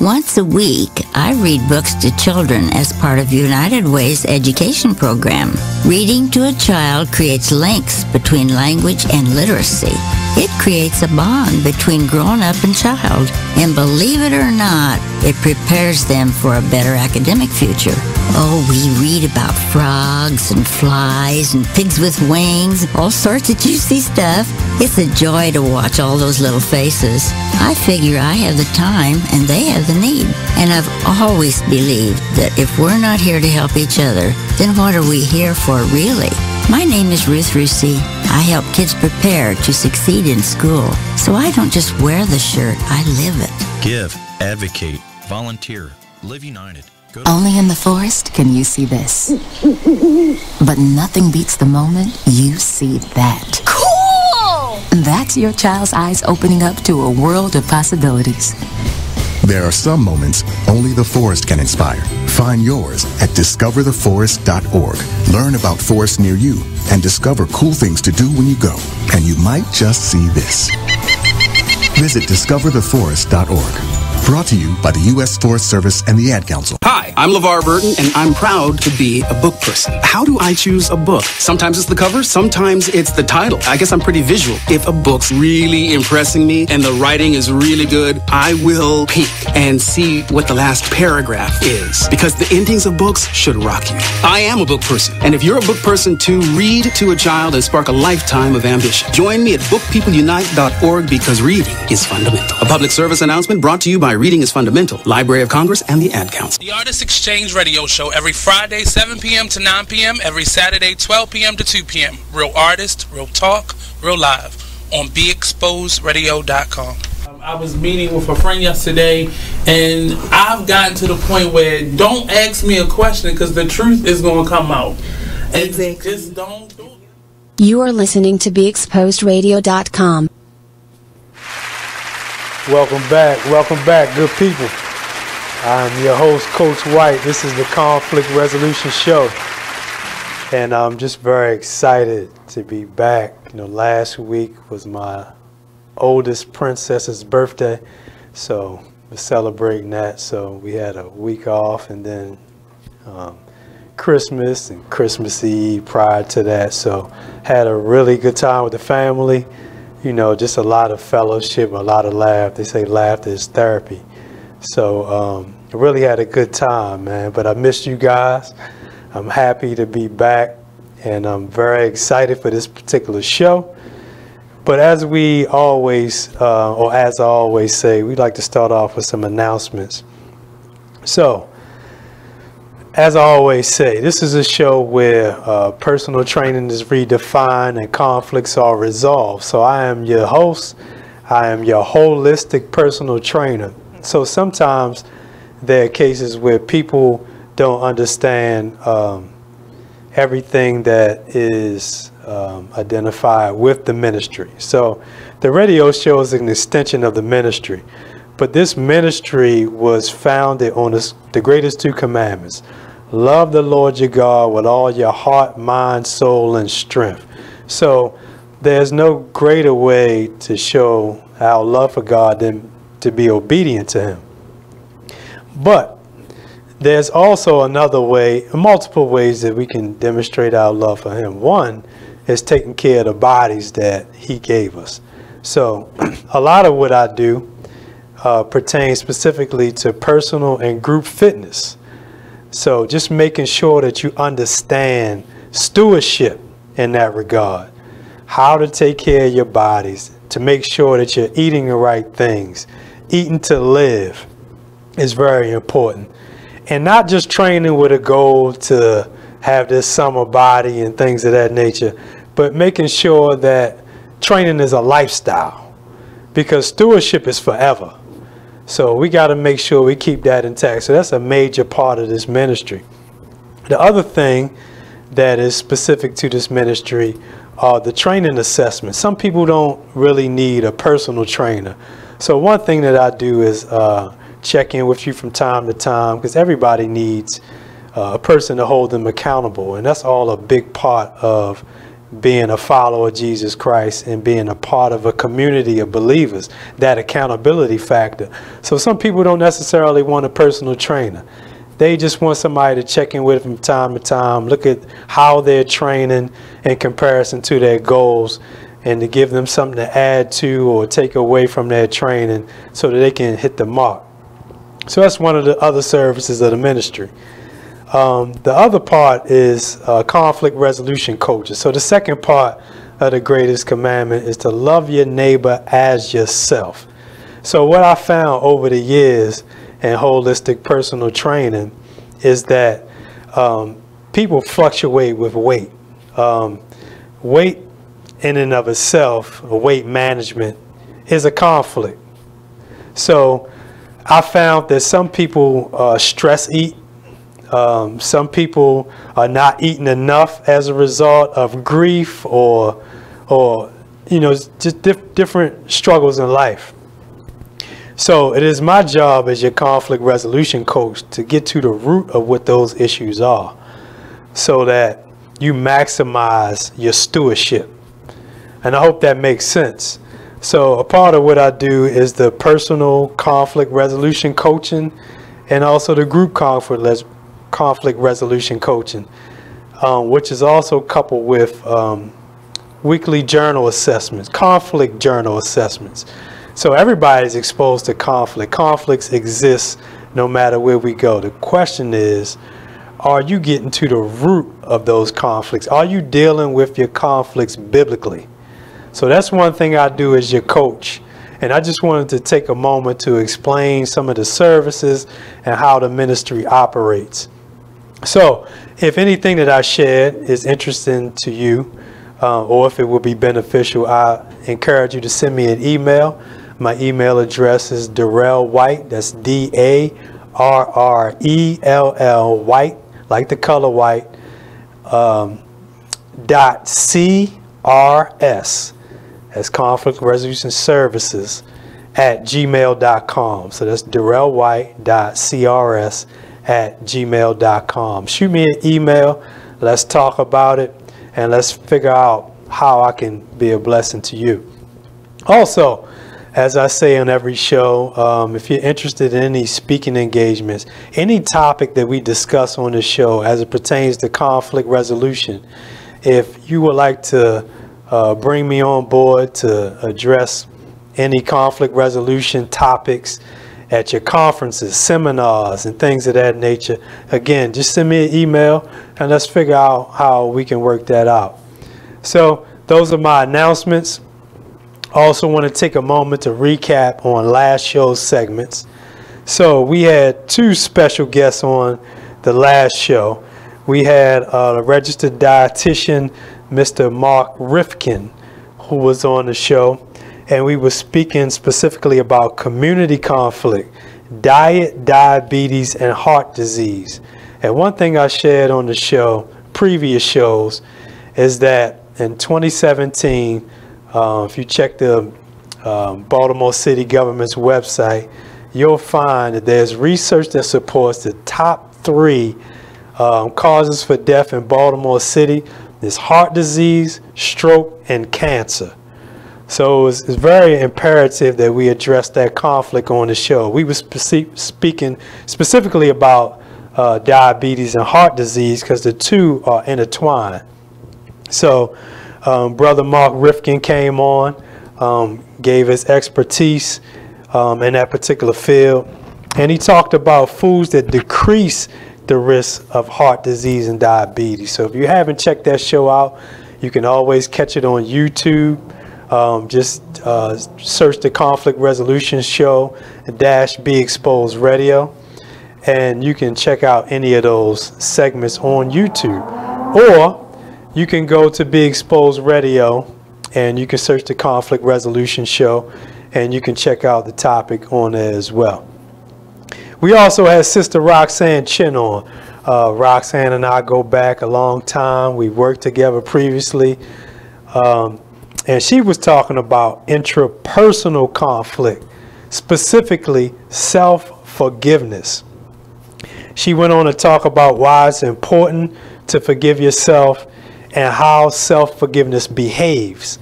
Once a week, I read books to children as part of United Way's education program. Reading to a child creates links between language and literacy. It creates a bond between grown-up and child, and believe it or not, it prepares them for a better academic future. Oh, we read about frogs and flies and pigs with wings, all sorts of juicy stuff. It's a joy to watch all those little faces. I figure I have the time and they have the need. And I've always believed that if we're not here to help each other, then what are we here for really? My name is Ruth Rusey. I help kids prepare to succeed in school. So I don't just wear the shirt, I live it. Give, advocate, volunteer, live united. Only in the forest can you see this. But nothing beats the moment you see that. Cool! That's your child's eyes opening up to a world of possibilities. There are some moments only the forest can inspire. Find yours at discovertheforest.org. Learn about forests near you and discover cool things to do when you go. And you might just see this. Visit discovertheforest.org. Brought to you by the U.S. Forest Service and the Ad Council. Hi, I'm LeVar Burton, and I'm proud to be a book person. How do I choose a book? Sometimes it's the cover, sometimes it's the title. I guess I'm pretty visual. If a book's really impressing me and the writing is really good, I will peek and see what the last paragraph is, because the endings of books should rock you. I am a book person, and if you're a book person too, read to a child and spark a lifetime of ambition. Join me at bookpeopleunite.org, because reading is fundamental. A public service announcement brought to you by Reading is Fundamental, Library of Congress, and the Ad Council. The Artist Exchange Radio Show every Friday, 7 p.m. to 9 p.m., every Saturday, 12 p.m. to 2 p.m. Real artists, real talk, real live on BeExposedRadio.com. I was meeting with a friend yesterday, and I've gotten to the point where don't ask me a question because the truth is going to come out. And just don't do it. You are listening to BeExposedRadio.com. Welcome back, good people. I'm your host, Coach White. This is the Conflict Resolution Show, and I'm just very excited to be back. You know, last week was my oldest princess's birthday, so we're celebrating that. So we had a week off, and then Christmas and Christmas Eve prior to that. So had a really good time with the family. You know, just a lot of fellowship, a lot of laugh. They say laughter is therapy. So I really had a good time, man. But I missed you guys. I'm happy to be back, and I'm very excited for this particular show. But as we always, or as I always say, we like to start off with some announcements. So, as I always say, this is a show where personal training is redefined and conflicts are resolved. So I am your host. I am your holistic personal trainer. So sometimes there are cases where people don't understand everything that is identified with the ministry. So the radio show is an extension of the ministry. But this ministry was founded on the greatest two commandments. Love the Lord your God with all your heart, mind, soul, and strength. So there's no greater way to show our love for God than to be obedient to Him. But there's also another way, multiple ways that we can demonstrate our love for Him. One is taking care of the bodies that He gave us. So a lot of what I do pertains specifically to personal and group fitness. So just making sure that you understand stewardship in that regard, how to take care of your bodies, to make sure that you're eating the right things. Eating to live is very important. And not just training with a goal to have this summer body and things of that nature, but making sure that training is a lifestyle, because stewardship is forever. So we got to make sure we keep that intact. So that's a major part of this ministry. The other thing that is specific to this ministry are the training assessments. Some people don't really need a personal trainer. So one thing that I do is check in with you from time to time, because everybody needs a person to hold them accountable. And that's all a big part of being a follower of Jesus Christ and being a part of a community of believers, that accountability factor. So some people don't necessarily want a personal trainer. They just want somebody to check in with from time to time, look at how they're training in comparison to their goals, and to give them something to add to or take away from their training so that they can hit the mark. So that's one of the other services of the ministry. The other part is conflict resolution coaches. So the second part of the greatest commandment is to love your neighbor as yourself. So what I found over the years in holistic personal training is that people fluctuate with weight. Weight in and of itself, weight management, is a conflict. So I found that some people stress eat. Some people are not eating enough as a result of grief or you know, just different struggles in life. So it is my job as your conflict resolution coach to get to the root of what those issues are so that you maximize your stewardship. And I hope that makes sense. So a part of what I do is the personal conflict resolution coaching and also the group conflict resolution coaching, which is also coupled with weekly journal assessments, conflict journal assessments. So everybody is exposed to conflict. Conflicts exist no matter where we go. The question is, are you getting to the root of those conflicts? Are you dealing with your conflicts biblically? So that's one thing I do as your coach. And I just wanted to take a moment to explain some of the services and how the ministry operates. So if anything that I shared is interesting to you, or if it will be beneficial, I encourage you to send me an email. My email address is Darrell White, that's D-A-R-R-E-L-L White, like the color white, .CRS, as Conflict Resolution Services, @gmail.com. So that's darrellwhite.crs@gmail.com. Shoot me an email, let's talk about it, and let's figure out how I can be a blessing to you. Also, as I say on every show, if you're interested in any speaking engagements, any topic that we discuss on the show as it pertains to conflict resolution, if you would like to bring me on board to address any conflict resolution topics at your conferences, seminars, and things of that nature, again, just send me an email and let's figure out how we can work that out. So those are my announcements. Also want to take a moment to recap on last show's segments. So we had two special guests on the last show. We had a registered dietitian, Mr. Mark Rifkin, who was on the show, and we were speaking specifically about community conflict, diet, diabetes, and heart disease. And one thing I shared on the show, previous shows, is that in 2017, if you check the Baltimore City government's website, you'll find that there's research that supports the top 3 causes for death in Baltimore City. There's heart disease, stroke, and cancer. So it's very imperative that we address that conflict on the show. We were speaking specifically about diabetes and heart disease because the two are intertwined. So Brother Mark Rifkin came on, gave his expertise in that particular field, and he talked about foods that decrease the risk of heart disease and diabetes. So if you haven't checked that show out, you can always catch it on YouTube. Just search the Conflict Resolution Show --Be Exposed Radio, and you can check out any of those segments on YouTube. Or you can go to Be Exposed Radio and you can search the Conflict Resolution Show and you can check out the topic on there as well. We also had Sister Roxanne Chin on. Roxanne and I go back a long time. We worked together previously. And she was talking about intrapersonal conflict, specifically self-forgiveness. She went on to talk about why it's important to forgive yourself and how self-forgiveness behaves.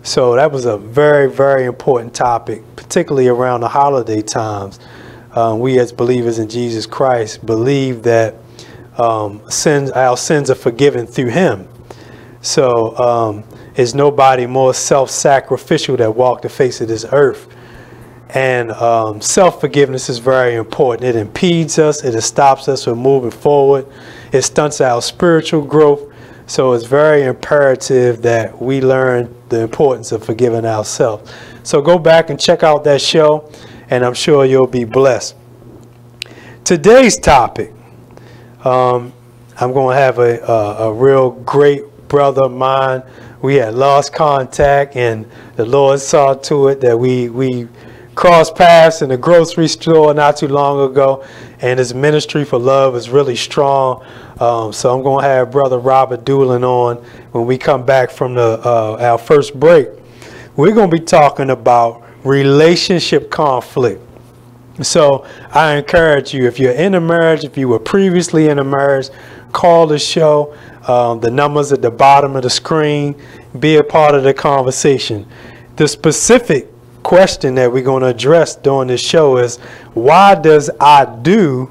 So that was a very, very important topic, particularly around the holiday times. We as believers in Jesus Christ believe that our sins are forgiven through him. So is nobody more self-sacrificial that walked the face of this earth. And self-forgiveness is very important. It impedes us. It stops us from moving forward. It stunts our spiritual growth. So it's very imperative that we learn the importance of forgiving ourselves. So go back and check out that show, and I'm sure you'll be blessed. Today's topic, I'm going to have a real great brother of mine. We had lost contact, and the Lord saw to it that we crossed paths in the grocery store not too long ago, and his ministry for love is really strong. So I'm going to have Brother Robert Dulin on when we come back from our first break. We're going to be talking about relationship conflict. So I encourage you, if you're in a marriage, if you were previously in a marriage, call the show. The number's at the bottom of the screen. Be a part of the conversation. The specific question that we're going to address during this show is, why does I do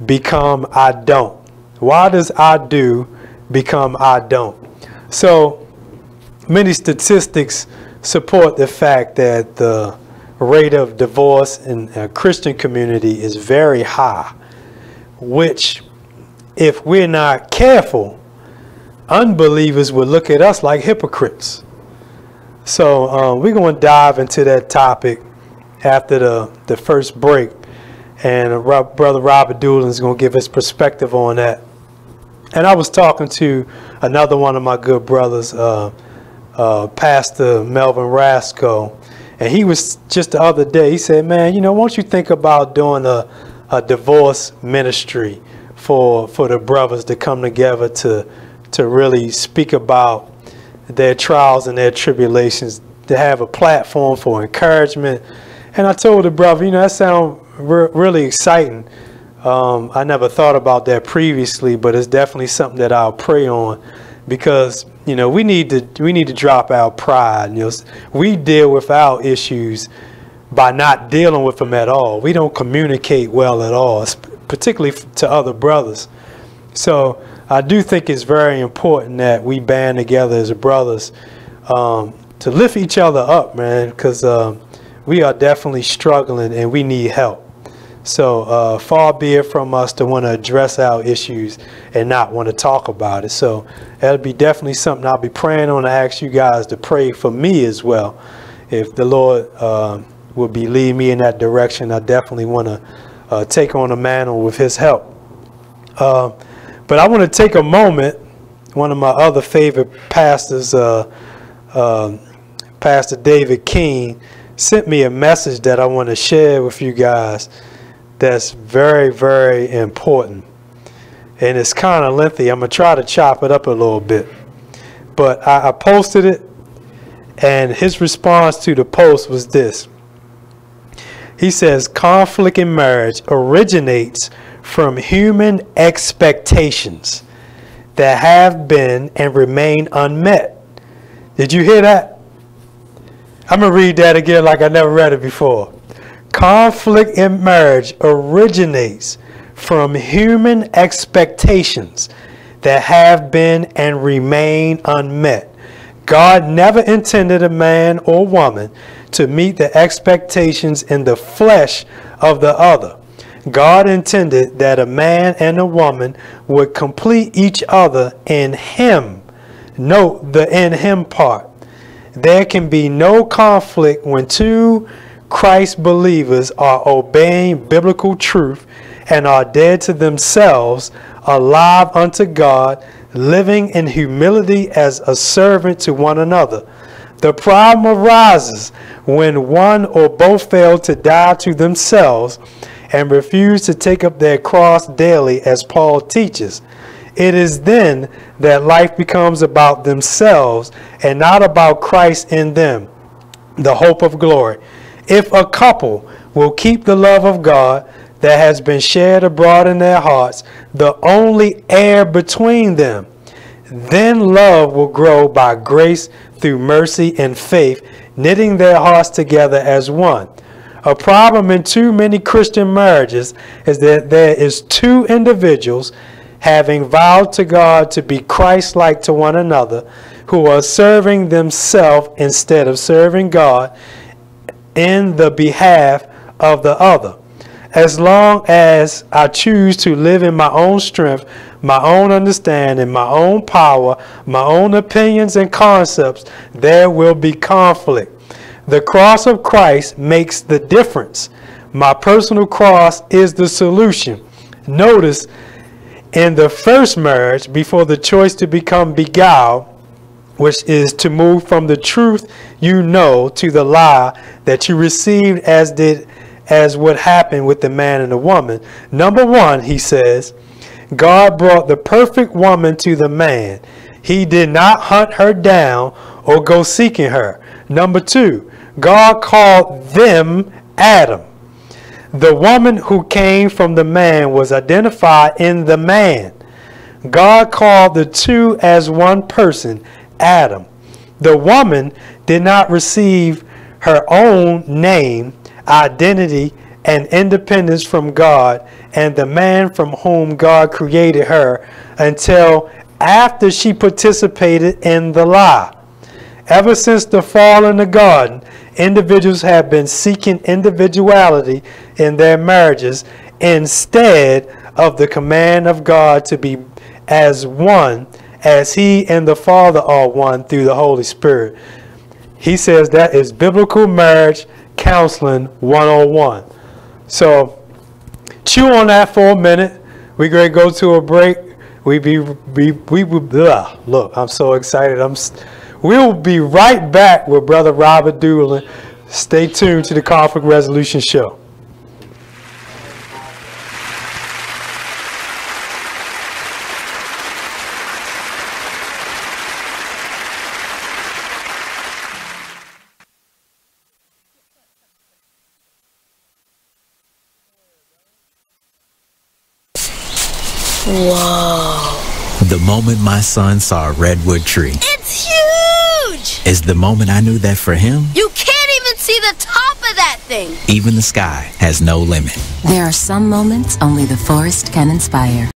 become I don't? Why does I do become I don't? So many statistics support the fact that the rate of divorce in a Christian community is very high, which, if we're not careful, unbelievers will look at us like hypocrites. So we're going to dive into that topic after the first break, and Brother Robert Dulin is going to give his perspective on that. And I was talking to another one of my good brothers, Pastor Melvin Rasco, and he was just the other day, he said, man, won't you think about doing a divorce ministry for the brothers to come together to really speak about their trials and their tribulations, to have a platform for encouragement. And I told the brother, that sounds really exciting. I never thought about that previously, but it's definitely something that I'll pray on, because we need to drop our pride. We deal with our issues by not dealing with them at all. We don't communicate well at all, particularly to other brothers. So I do think it's very important that we band together as brothers to lift each other up, man, because we are definitely struggling and we need help. So far be it from us to want to address our issues and not want to talk about it. So that'll be definitely something I'll be praying on. I ask you guys to pray for me as well. If the Lord will be leading me in that direction, I definitely want to take on a mantle with his help. But I want to take a moment. One of my other favorite pastors, Pastor David King, sent me a message that I want to share with you guys that's very, very important. And it's kind of lengthy. I'm going to try to chop it up a little bit. But I posted it, and his response to the post was this. He says, conflict in marriage originates from human expectations that have been and remain unmet. Did you hear that? I'm going to read that again like I never read it before. Conflict in marriage originates from human expectations that have been and remain unmet. God never intended a man or woman to meet the expectations in the flesh of the other. God intended that a man and a woman would complete each other in him. Note the in him part. There can be no conflict when two Christ believers are obeying biblical truth and are dead to themselves, alive unto God, living in humility as a servant to one another. The problem arises when one or both fail to die to themselves and refuse to take up their cross daily, as Paul teaches. It is then that life becomes about themselves and not about Christ in them, the hope of glory. If a couple will keep the love of God that has been shared abroad in their hearts, the only air between them, Then love will grow by grace through mercy and faith, knitting their hearts together as one. A problem in too many Christian marriages is that there is two individuals having vowed to God to be Christ-like to one another, who are serving themselves instead of serving God in the behalf of the other. As long as I choose to live in my own strength, my own understanding, my own power, my own opinions and concepts, there will be conflict. The cross of Christ makes the difference. My personal cross is the solution. Notice, in the first marriage, before the choice to become beguiled, which is to move from the truth you know to the lie that you received, as what happened with the man and the woman. Number one, he says, God brought the perfect woman to the man. He did not hunt her down or go seeking her. Number two, God called them Adam. The woman who came from the man was identified in the man. God called the two as one person, Adam. The woman did not receive her own name, identity, and independence from God and the man from whom God created her until after she participated in the lie. Ever since the fall in the garden, individuals have been seeking individuality in their marriages instead of the command of God to be as one as he and the Father are one through the Holy Spirit. He says that is biblical marriage counseling 101. So chew on that for a minute. We're going to go to a break. Look, I'm so excited. We'll be right back with Brother Robert Dulin. Stay tuned to the Conflict Resolution Show. Whoa. The moment my son saw a redwood tree. It's huge! Is the moment I knew that for him, You can't even see the top of that thing! even the sky has no limit. There are some moments only the forest can inspire.